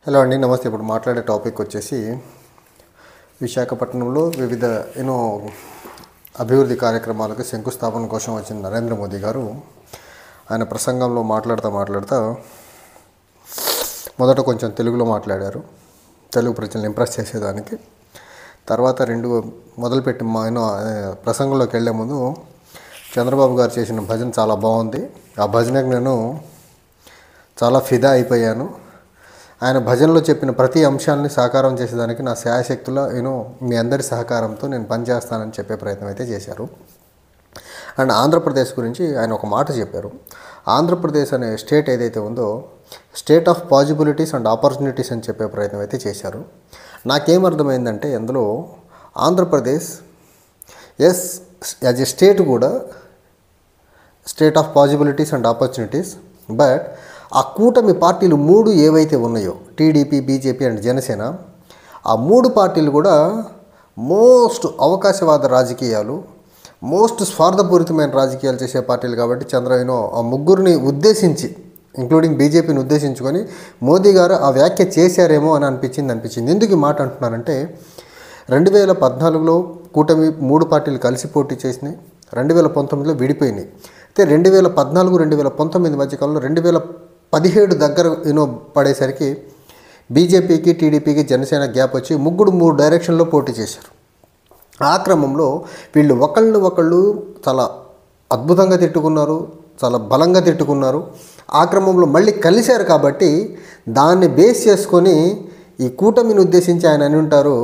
Hello అండి, నమస్తే. ఇప్పుడు మాట్లాడే టాపిక్ వచ్చేసి విశాఖపట్నంలో వివిధ అభివృద్ధి కార్యక్రమాలకు శంకుస్థాపన కోసం వచ్చిన నరేంద్ర మోదీ గారు ఆయన ప్రసంగంలో మాట్లాడుతూ మొదట కొంచెం తెలుగులో మాట్లాడారు, తెలుగు ప్రజలను ఇంప్రెస్ చేసేదానికి. తర్వాత మొదలుపెట్టి ప్రసంగంలోకి వెళ్ళే ముందు చంద్రబాబు గారు చేసిన భజన చాలా బాగుంది. ఆ భజనకు నేను చాలా ఫిదా అయిపోయాను. ఆయన భజనలో చెప్పిన ప్రతి అంశాన్ని సాకారం చేసేదానికి నా శాయశక్తుల మీ అందరి సహకారంతో నేను పనిచేస్తానని చెప్పే ప్రయత్నం అయితే చేశారు. అండ్ ఆంధ్రప్రదేశ్ గురించి ఆయన ఒక మాట చెప్పారు. ఆంధ్రప్రదేశ్ అనే స్టేట్ ఏదైతే ఉందో state of possibilities and opportunities అని చెప్పే ప్రయత్నం అయితే చేశారు. నాకేమర్థమైందంటే అందులో ఆంధ్రప్రదేశ్ యాజ్ ఎ స్టేట్ కూడా state of possibilities and opportunities, but ఆ కూటమి పార్టీలు మూడు ఏవైతే ఉన్నాయో టీడీపీ, బీజేపీ అండ్ జనసేన, ఆ మూడు పార్టీలు కూడా మోస్ట్ అవకాశవాద రాజకీయాలు, మోస్ట్ స్వార్థపూరితమైన రాజకీయాలు చేసే పార్టీలు. కాబట్టి ఆ ముగ్గురిని ఉద్దేశించి, ఇంక్లూడింగ్ బీజేపీని ఉద్దేశించుకొని మోదీ గారు ఆ వ్యాఖ్య చేశారేమో అని అనిపించింది. ఎందుకు ఈ మాట అంటున్నానంటే 2014లో కూటమి మూడు పార్టీలు కలిసి పోటీ చేసినాయి, 2019లో విడిపోయినాయి. అయితే 2014, 2019 మధ్యకాలంలో 2017 దగ్గర పడేసరికి బీజేపీకి, టీడీపీకి, జనసేన గ్యాప్ వచ్చి మూడు డైరెక్షన్లో పోటీ చేశారు. ఆ క్రమంలో వీళ్ళు ఒకళ్ళు చాలా అద్భుతంగా తిట్టుకున్నారు, చాలా బలంగా తిట్టుకున్నారు. ఆ క్రమంలో మళ్ళీ కలిశారు. కాబట్టి దాన్ని బేస్ చేసుకొని ఈ కూటమిని ఉద్దేశించి ఆయన అని ఉంటారు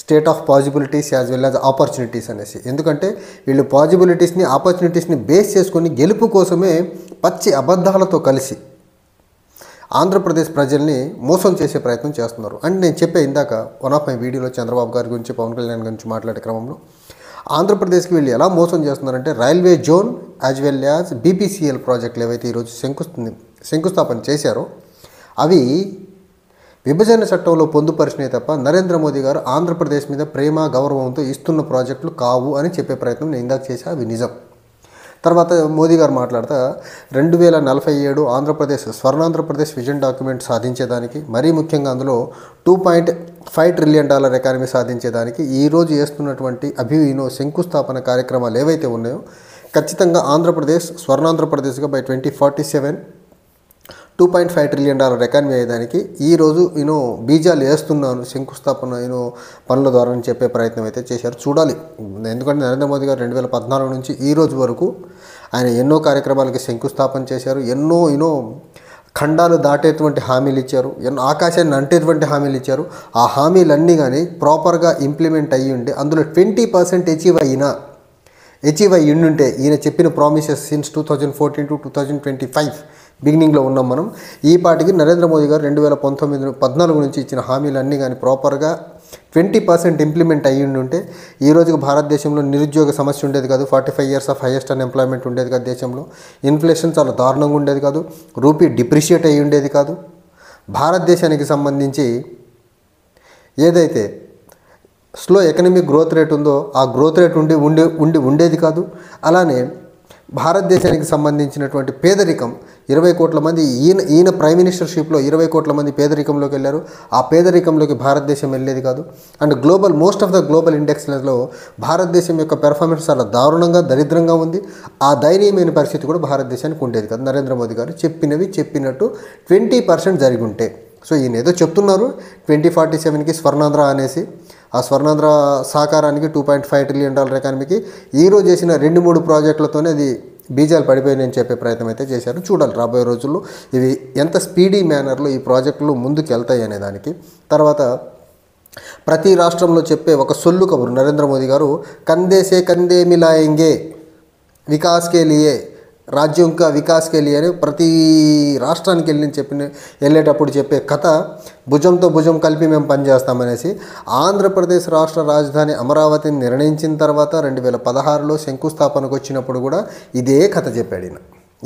state of possibilities as well as opportunities అనేసి. ఎందుకంటే వీళ్ళు పాజిబిలిటీస్ని, ఆపర్చునిటీస్ని బేస్ చేసుకొని గెలుపు కోసమే పచ్చి అబద్ధాలతో కలిసి ఆంధ్రప్రదేశ్ ప్రజల్ని మోసం చేసే ప్రయత్నం చేస్తున్నారు. అండ్ నేను చెప్పే ఇందాక వన్ ఆఫ్ మై వీడియోలో చంద్రబాబు గారి గురించి, పవన్ కళ్యాణ్ గురించి మాట్లాడే క్రమంలో ఆంధ్రప్రదేశ్కి వీళ్ళు ఎలా మోసం చేస్తున్నారంటే railway zone as well as BPCL ప్రాజెక్టులు ఏవైతే ఈరోజు శంకుస్థాపన చేశారో అవి విభజన చట్టంలో పొందుపరిచినాయి తప్ప నరేంద్ర మోదీ గారు ఆంధ్రప్రదేశ్ మీద ప్రేమ, గౌరవంతో ఇస్తున్న ప్రాజెక్టులు కావు అని చెప్పే ప్రయత్నం నేను ఇందాక చేశా. అవి నిజం. తర్వాత మోదీ గారు మాట్లాడుతూ 2047 ఆంధ్రప్రదేశ్ స్వర్ణాంధ్రప్రదేశ్ విజన్ డాక్యుమెంట్ సాధించేదానికి, మరీ ముఖ్యంగా అందులో $2.5 ట్రిలియన్ ఎకానమీ సాధించేదానికి ఈరోజు చేస్తున్నటువంటి శంకుస్థాపన కార్యక్రమాలు ఏవైతే ఉన్నాయో ఖచ్చితంగా ఆంధ్రప్రదేశ్ స్వర్ణాంధ్రప్రదేశ్గా బై 2047 $2.5 ట్రిలియన్ ఎకానమీ అయ్యేదానికి ఈరోజు బీజాలు వేస్తున్నాను శంకుస్థాపన పనుల ద్వారా అని చెప్పే ప్రయత్నం అయితే చేశారు. చూడాలి. ఎందుకంటే నరేంద్ర మోదీ గారు 2014 నుంచి ఈ రోజు వరకు ఆయన ఎన్నో కార్యక్రమాలకి శంకుస్థాపన చేశారు. ఎన్నో ఖండాలు దాటేటువంటి హామీలు ఇచ్చారు, ఎన్నో ఆకాశాన్ని అంటేటువంటి హామీలు ఇచ్చారు. ఆ హామీలన్నీ కానీ ప్రాపర్గా ఇంప్లిమెంట్ అయ్యి ఉండి అందులో 20% అచీవ్ అయ్యి ఉంటే ఈయన చెప్పిన ప్రామిసెస్ సిన్స్ 2014 to 2025 బిగినింగ్లో ఉన్నాం మనం. ఈ పాటికి నరేంద్ర మోదీ గారు 2014 నుంచి ఇచ్చిన హామీలన్నీ కానీ ప్రాపర్గా 20% ఇంప్లిమెంట్ అయ్యి ఉంటే ఈ రోజుకి భారతదేశంలో నిరుద్యోగ సమస్య ఉండేది కాదు, 45 years ఆఫ్ హైయెస్ట్ అన్ఎంప్లాయ్మెంట్ ఉండేది కాదు దేశంలో, ఇన్ఫ్లేషన్ చాలా దారుణంగా ఉండేది కాదు, రూపీ డిప్రిషియేట్ అయ్యి ఉండేది కాదు, భారతదేశానికి సంబంధించి ఏదైతే స్లో ఎకనామిక్ గ్రోత్ రేట్ ఉందో ఆ గ్రోత్ రేట్ ఉండేది కాదు. అలానే భారతదేశానికి సంబంధించినటువంటి పేదరికం 20 కోట్ల మంది ఈయన ప్రైమ్ మినిస్టర్షిప్లో 20 కోట్ల మంది పేదరికంలోకి వెళ్ళారు. ఆ పేదరికంలోకి భారతదేశం వెళ్ళేది కాదు. And most of the global ఇండెక్స్లలో భారతదేశం యొక్క పెర్ఫార్మెన్స్ చాలా దారుణంగా, దరిద్రంగా ఉంది. ఆ దయనీయమైన పరిస్థితి కూడా భారతదేశానికి ఉండేది కాదు. నరేంద్ర మోదీ గారు చెప్పినట్టు 20% జరిగి ఉంటే. సో ఈయన ఏదో చెప్తున్నారు 2047కి స్వర్ణాంధ్ర అనేసి. ఆ స్వర్ణాంధ్ర సాకారానికి $2.5 ట్రిలియన్ ఎకానమీకి ఈరోజు చేసిన 2-3 ప్రాజెక్టులతోనే అది బీజాలు పడిపోయినాయని చెప్పే ప్రయత్నం అయితే చేశారు. చూడాలి రాబోయే రోజుల్లో ఇవి ఎంత స్పీడీ మేనర్లో ఈ ప్రాజెక్టులు ముందుకు వెళ్తాయి అనే దానికి. తర్వాత ప్రతి రాష్ట్రంలో చెప్పే ఒక సొల్లు కబురు నరేంద్ర మోదీ గారు కందే సే కందే మిలాయేంగే వికాస్ కే లియే, రాజ్యం కా వికాస్ కే లియే అని ప్రతి రాష్ట్రానికి వెళ్ళేటప్పుడు చెప్పే కథ భుజంతో భుజం కలిపి మేము పనిచేస్తామనేసి. ఆంధ్రప్రదేశ్ రాష్ట్ర రాజధాని అమరావతిని నిర్ణయించిన తర్వాత 2016లో శంకుస్థాపనకు వచ్చినప్పుడు కూడా ఇదే కథ చెప్పాడు ఈయన.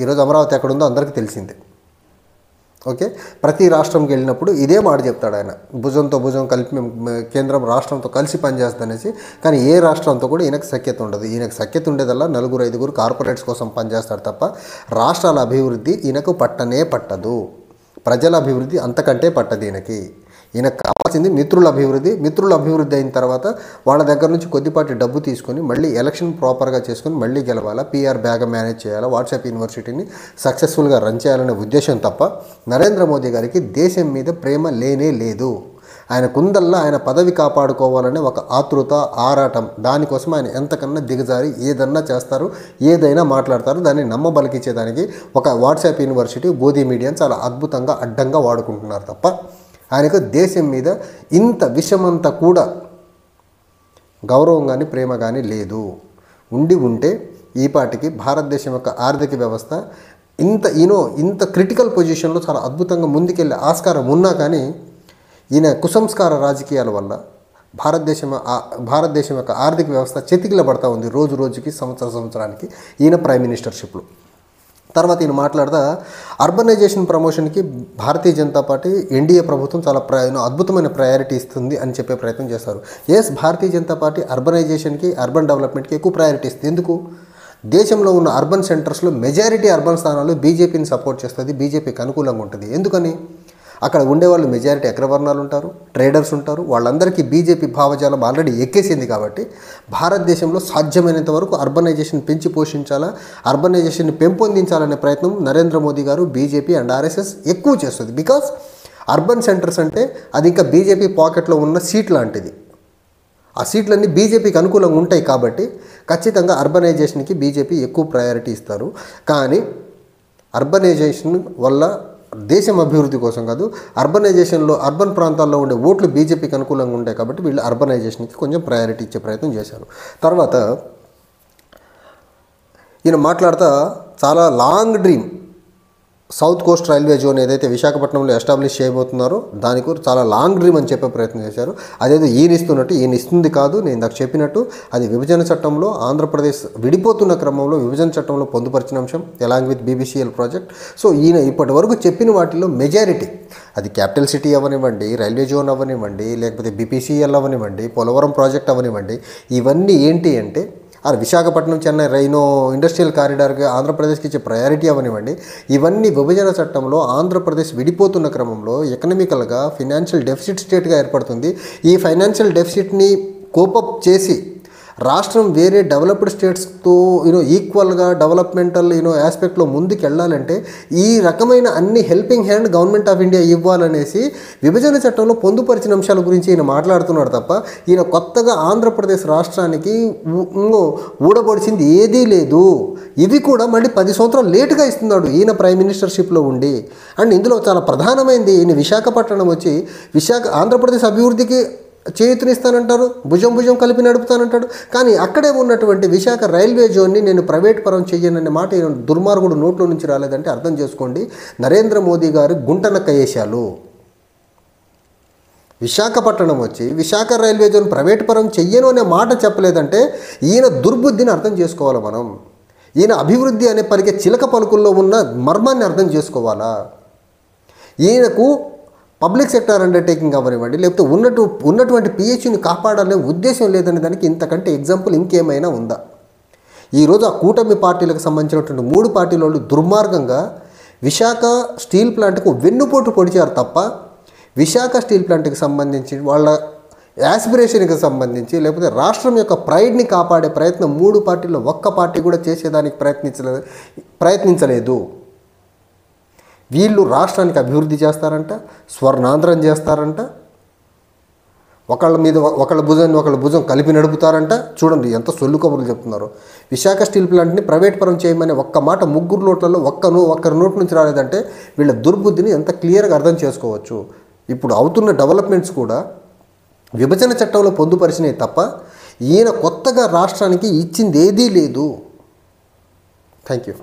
ఈరోజు అమరావతి ఎక్కడుందో అందరికీ తెలిసిందే. ఓకే, ప్రతి రాష్ట్రంకి వెళ్ళినప్పుడు ఇదే మాట చెప్తాడు ఆయన, భుజంతో భుజం కలిపి కేంద్రం రాష్ట్రంతో కలిసి పనిచేస్తానేసి. కానీ ఏ రాష్ట్రంతో కూడా ఈయనకు సఖ్యత ఉండదు. ఈయనకు సఖ్యత ఉండేదల్లా 4-5 కార్పొరేట్స్ కోసం పనిచేస్తాడు తప్ప రాష్ట్రాల అభివృద్ధి ఈయనకు పట్టనే పట్టదు. ప్రజల అభివృద్ధి అంతకంటే పట్టదు ఈయనకి. ఈయనకు కావాల్సింది మిత్రుల అభివృద్ధి. మిత్రుల అభివృద్ధి అయిన తర్వాత వాళ్ళ దగ్గర నుంచి కొద్దిపాటి డబ్బు తీసుకొని మళ్ళీ ఎలక్షన్ ప్రాపర్గా చేసుకొని మళ్ళీ గెలవాలా, పీఆర్ బ్యాగ్ మేనేజ్ చేయాలా, వాట్సాప్ యూనివర్సిటీని సక్సెస్ఫుల్గా రన్ చేయాలనే ఉద్దేశం తప్ప నరేంద్ర మోదీ గారికి దేశం మీద ప్రేమ లేనే లేదు. ఆయనకుందల్లా ఆయన పదవి కాపాడుకోవాలనే ఒక ఆతృత, ఆరాటం. దానికోసం ఆయన ఎంతకన్నా దిగజారి ఏదన్నా చేస్తారు, ఏదైనా మాట్లాడతారు. దాన్ని నమ్మబలికించేదానికి ఒక వాట్సాప్ యూనివర్సిటీ, గోధీ మీడియాని చాలా అద్భుతంగా అడ్డంగా వాడుకుంటున్నారు తప్ప ఆయనకు దేశం మీద ఇంత విషమంతా కూడా గౌరవం కానీ ప్రేమ కానీ లేదు. ఉంటే ఈ పాటికి భారతదేశం యొక్క ఆర్థిక వ్యవస్థ ఇంత క్రిటికల్ పొజిషన్లో చాలా అద్భుతంగా ముందుకెళ్ళే ఆస్కారం ఉన్నా కానీ ఈయన కుసంస్కార రాజకీయాల వల్ల భారతదేశం యొక్క ఆర్థిక వ్యవస్థ చెతికిల పడతా ఉంది రోజు రోజుకి, సంవత్సరానికి ఈయన ప్రైమ్ మినిస్టర్షిప్లో. తర్వాత ఈయన మాట్లాడతా urbanisation ప్రమోషన్కి Bharatiya Janata party, NDA ప్రభుత్వం చాలా అద్భుతమైన ప్రయారిటీ ఇస్తుంది అని చెప్పే ప్రయత్నం చేస్తారు. భారతీయ జనతా పార్టీ అర్బనైజేషన్కి, అర్బన్ డెవలప్మెంట్కి ఎక్కువ ప్రయారిటీ ఇస్తుంది. ఎందుకు? దేశంలో ఉన్న అర్బన్ సెంటర్స్లో మెజారిటీ అర్బన్ స్థానాలు బీజేపీని సపోర్ట్ చేస్తుంది, బీజేపీకి అనుకూలంగా ఉంటుంది. ఎందుకని? అక్కడ ఉండేవాళ్ళు మెజారిటీ అగ్రవర్ణాలు ఉంటారు, ట్రేడర్స్ ఉంటారు. వాళ్ళందరికీ బీజేపీ భావజాలం ఆల్రెడీ ఎక్కేసింది. కాబట్టి భారతదేశంలో సాధ్యమైనంత వరకు అర్బనైజేషన్ పెంచి పోషించాలా, అర్బనైజేషన్ని పెంపొందించాలనే ప్రయత్నం నరేంద్ర మోదీ గారు, బీజేపీ అండ్ ఆర్ఎస్ఎస్ ఎక్కువ చేస్తుంది. బికాస్ అర్బన్ సెంటర్స్ అంటే అది ఇంకా బీజేపీ పాకెట్లో ఉన్న సీట్ లాంటిది. ఆ సీట్లన్నీ బీజేపీకి అనుకూలంగా ఉంటాయి. కాబట్టి ఖచ్చితంగా అర్బనైజేషన్కి బీజేపీ ఎక్కువ ప్రయారిటీ ఇస్తారు. కానీ అర్బనైజేషన్ వల్ల దేశం అభివృద్ధి కోసం కాదు, అర్బనైజేషన్లో అర్బన్ ప్రాంతాల్లో ఉండే ఓట్లు బీజేపీకి అనుకూలంగా ఉంటాయి. కాబట్టి వీళ్ళు అర్బనైజేషన్కి కొంచెం ప్రయారిటీ ఇచ్చే ప్రయత్నం చేశారు. తర్వాత ఈయన మాట్లాడుతూ చాలా long dream south Coast railway zone ఏదైతే విశాఖపట్నంలో ఎస్టాబ్లిష్ చేయబోతున్నారో దాని గురించి చాలా లాంగ్ డ్రీమ్ అని చెప్పే ప్రయత్నం చేశారు. అదేదో ఈయన ఇస్తుంది కాదు, నేను ఇందాక చెప్పినట్టు అది విభజన చట్టంలో ఆంధ్రప్రదేశ్ విడిపోతున్న క్రమంలో విభజన చట్టంలో పొందుపరిచిన అంశం along with BBCL project. So ఈయన ఇప్పటి వరకు చెప్పిన వాటిలో మెజారిటీ, అది క్యాపిటల్ సిటీ అవ్వనివ్వండి, రైల్వే జోన్ అవ్వనివ్వండి, లేకపోతే బీపీసీఎల్ అవ్వనివ్వండి, పోలవరం ప్రాజెక్ట్ అవ్వనివ్వండి, ఇవన్నీ ఏంటి అంటే విశాఖపట్నం చెన్నై రైనో ఇండస్ట్రియల్ కారిడార్కి ఆంధ్రప్రదేశ్కి ఇచ్చే ప్రయారిటీ అవనివ్వండి, ఇవన్నీ విభజన చట్టంలో ఆంధ్రప్రదేశ్ విడిపోతున్న క్రమంలో ఎకనామికల్గా ఫైనాన్షియల్ డెఫిసిట్ స్టేట్గా ఏర్పడుతుంది. ఈ ఫైనాన్షియల్ డెఫిసిట్ని కోపప్ చేసి రాష్ట్రం వేరే డెవలప్డ్ స్టేట్స్తో ఈక్వల్గా డెవలప్మెంటల్ ఆస్పెక్ట్లో ముందుకు వెళ్ళాలంటే ఈ రకమైన అన్ని helping hand government of India ఇవ్వాలనేసి విభజన చట్టంలో పొందుపరిచిన అంశాల గురించి ఈయన మాట్లాడుతున్నాడు తప్ప ఈయన కొత్తగా ఆంధ్రప్రదేశ్ రాష్ట్రానికి ఊడబడిచింది ఏదీ లేదు. ఇవి కూడా మళ్ళీ 10 సంవత్సరాలు లేటుగా ఇస్తున్నాడు ఈయన ప్రైమ్ మినిస్టర్షిప్లో ఉండి. అండ్ ఇందులో చాలా ప్రధానమైనది ఈయన విశాఖపట్నం వచ్చి ఆంధ్రప్రదేశ్ అభివృద్ధికి చేయూతనిస్తానంటారు, భుజం కలిపి నడుపుతానంటాడు. కానీ అక్కడే ఉన్నటువంటి విశాఖ రైల్వే జోన్ని నేను ప్రైవేట్ పరం చెయ్యననే మాట దుర్మార్గుడు నోట్లో నుంచి రాలేదంటే అర్థం చేసుకోండి, నరేంద్ర మోదీ గారు గుంటనక్క వేశాలు. విశాఖపట్నం వచ్చి విశాఖ రైల్వే జోన్ ప్రైవేట్ పరం చెయ్యను అనే మాట చెప్పలేదంటే ఈయన దుర్బుద్ధిని అర్థం చేసుకోవాలి మనం. ఈయన అభివృద్ధి అనే పలికే చిలక పలుకుల్లో ఉన్న మర్మాన్ని అర్థం చేసుకోవాలా. ఈయనకు పబ్లిక్ సెక్టర్ అండర్టేకింగ్ అవ్వనివ్వండి, లేకపోతే ఉన్నటువంటి పిహెచ్ని కాపాడాలనే ఉద్దేశం లేదనే దానికి ఇంతకంటే ఎగ్జాంపుల్ ఇంకేమైనా ఉందా? ఈరోజు ఆ కూటమి పార్టీలకు సంబంధించినటువంటి 3 పార్టీల వాళ్ళు దుర్మార్గంగా విశాఖ స్టీల్ ప్లాంట్కు వెన్నుపోటు పొడిచారు తప్ప విశాఖ స్టీల్ ప్లాంట్కి సంబంధించి వాళ్ళ యాస్పిరేషన్కి సంబంధించి లేకపోతే రాష్ట్రం యొక్క ప్రైడ్ని కాపాడే ప్రయత్నం 3 పార్టీల్లో ఒక్క పార్టీ కూడా చేసేదానికి ప్రయత్నించలేదు. వీళ్ళు రాష్ట్రానికి అభివృద్ధి చేస్తారంట, స్వర్ణాంధ్రం చేస్తారంట, ఒకళ్ళ భుజం కలిపి నడుపుతారంట. చూడండి ఎంత సొల్లు కబుర్లు చెప్తున్నారు. విశాఖ స్టీల్ ప్లాంట్ని ప్రైవేట్ పరం చేయమని ఒక్క మాట 3 నోట్లలో ఒక్కరి నోటి నుంచి రాలేదంటే వీళ్ళ దుర్బుద్ధిని ఎంత క్లియర్గా అర్థం చేసుకోవచ్చు. ఇప్పుడు అవుతున్న డెవలప్మెంట్స్ కూడా విభజన చట్టంలో పొందుపరిచినవి తప్ప ఈయన కొత్తగా రాష్ట్రానికి ఇచ్చింది ఏదీ లేదు. Thank you.